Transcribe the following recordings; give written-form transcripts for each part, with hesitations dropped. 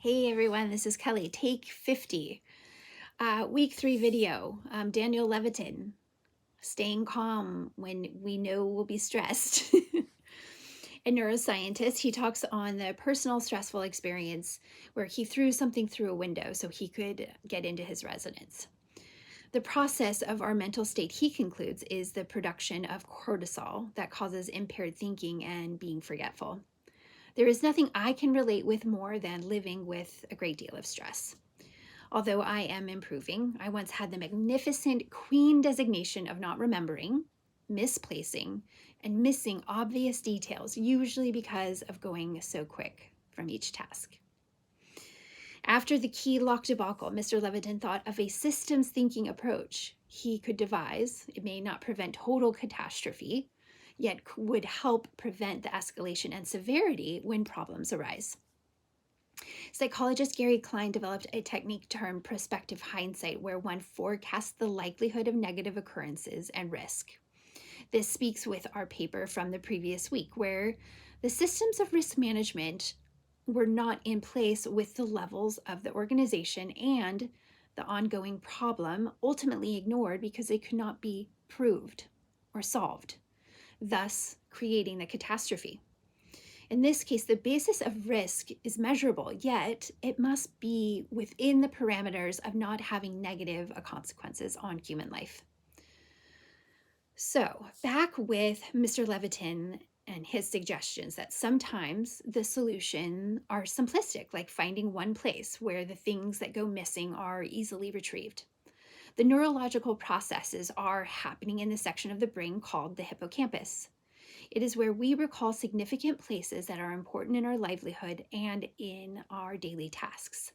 Hey everyone, this is Kelly. Take 50. Week 3 video. Daniel Levitin, staying calm when we know we'll be stressed. A neuroscientist, he talks on the personal stressful experience where he threw something through a window so he could get into his residence. The process of our mental state, he concludes, is the production of cortisol that causes impaired thinking and being forgetful. There is nothing I can relate with more than living with a great deal of stress. Although I am improving, I once had the magnificent queen designation of not remembering, misplacing, and missing obvious details, usually because of going so quick from each task. After the key lock debacle, Mr. Levitin thought of a systems thinking approach he could devise. It may not prevent total catastrophe, yet would help prevent the escalation and severity when problems arise. Psychologist Gary Klein developed a technique termed prospective hindsight, where one forecasts the likelihood of negative occurrences and risk. This speaks with our paper from the previous week, where the systems of risk management were not in place with the levels of the organization, and the ongoing problem ultimately ignored because it could not be proved or solved, thus creating the catastrophe. In this case, the basis of risk is measurable, yet it must be within the parameters of not having negative consequences on human life. So, back with Mr. Levitin and his suggestions that sometimes the solution are simplistic, like finding one place where the things that go missing are easily retrieved. The neurological processes are happening in the section of the brain called the hippocampus. It is where we recall significant places that are important in our livelihood and in our daily tasks.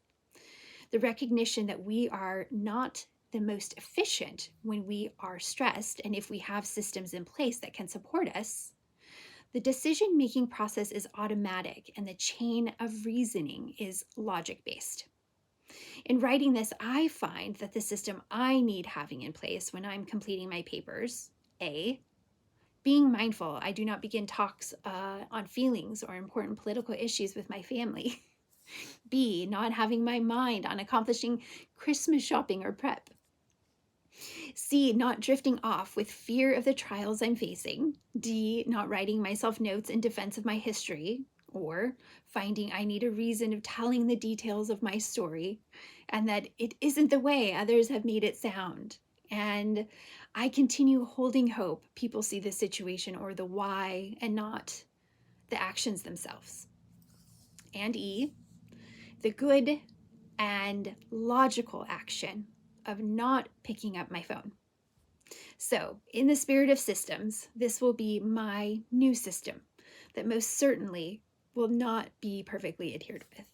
The recognition that we are not the most efficient when we are stressed, and if we have systems in place that can support us, the decision-making process is automatic and the chain of reasoning is logic-based. In writing this, I find that the system I need having in place when I'm completing my papers, A, being mindful, I do not begin talks on feelings or important political issues with my family. B, not having my mind on accomplishing Christmas shopping or prep. C, not drifting off with fear of the trials I'm facing. D, not writing myself notes in defense of my history, or finding I need a reason of telling the details of my story and that it isn't the way others have made it sound. And I continue holding hope people see the situation or the why and not the actions themselves. And E, the good and logical action of not picking up my phone. So, in the spirit of systems, this will be my new system that most certainly will not be perfectly adhered with.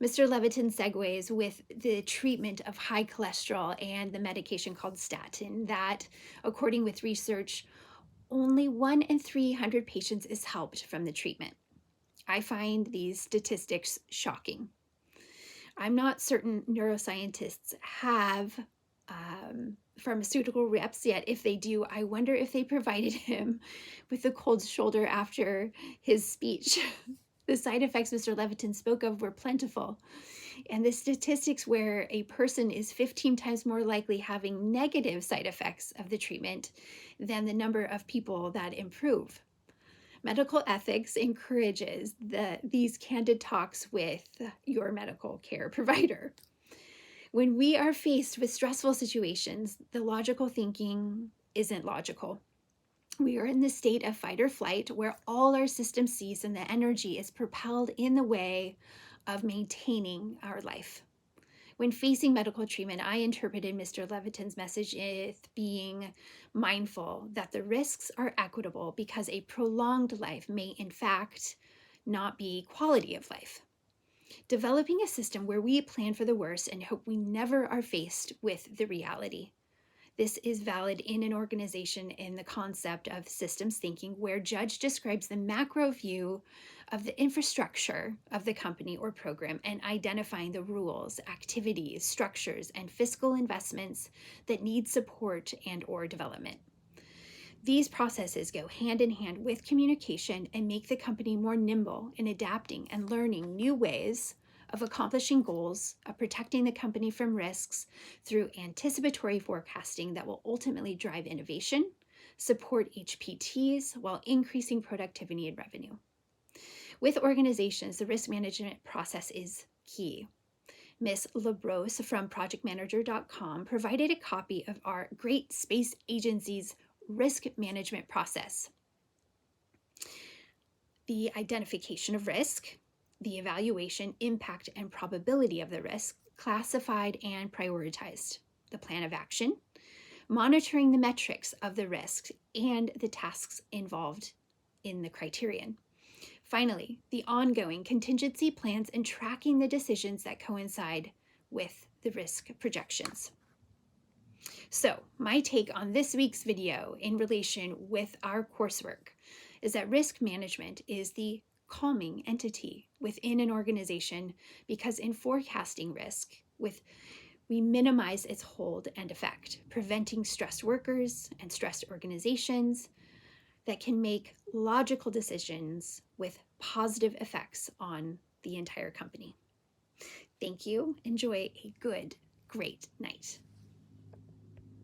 Mr. Levitin segues with the treatment of high cholesterol and the medication called statin that, according with research, only 1 in 300 patients is helped from the treatment. I find these statistics shocking. I'm not certain neuroscientists have pharmaceutical reps yet. If they do, I wonder if they provided him with a cold shoulder after his speech. The side effects Mr. Levitin spoke of were plentiful, and the statistics where a person is 15 times more likely having negative side effects of the treatment than the number of people that improve. Medical ethics encourages these candid talks with your medical care provider. When we are faced with stressful situations, the logical thinking isn't logical. We are in the state of fight or flight where all our system cease and the energy is propelled in the way of maintaining our life. When facing medical treatment, I interpreted Mr. Levitin's message as being mindful that the risks are equitable because a prolonged life may in fact not be quality of life. Developing a system where we plan for the worst and hope we never are faced with the reality. This is valid in an organization in the concept of systems thinking, where Judge describes the macro view of the infrastructure of the company or program and identifying the rules, activities, structures, and fiscal investments that need support and or development. These processes go hand in hand with communication and make the company more nimble in adapting and learning new ways of accomplishing goals, of protecting the company from risks through anticipatory forecasting that will ultimately drive innovation, support HPTs while increasing productivity and revenue. With organizations, the risk management process is key. Ms. LaBrose from projectmanager.com provided a copy of our Great Space Agency's risk management process. The identification of risk, the evaluation, impact, and probability of the risk, classified and prioritized, the plan of action, monitoring the metrics of the risk and the tasks involved in the criterion. Finally, the ongoing contingency plans and tracking the decisions that coincide with the risk projections. So, my take on this week's video in relation with our coursework is that risk management is the calming entity within an organization because in forecasting risk, we minimize its hold and effect, preventing stressed workers and stressed organizations that can make logical decisions with positive effects on the entire company. Thank you. Enjoy a good, great night.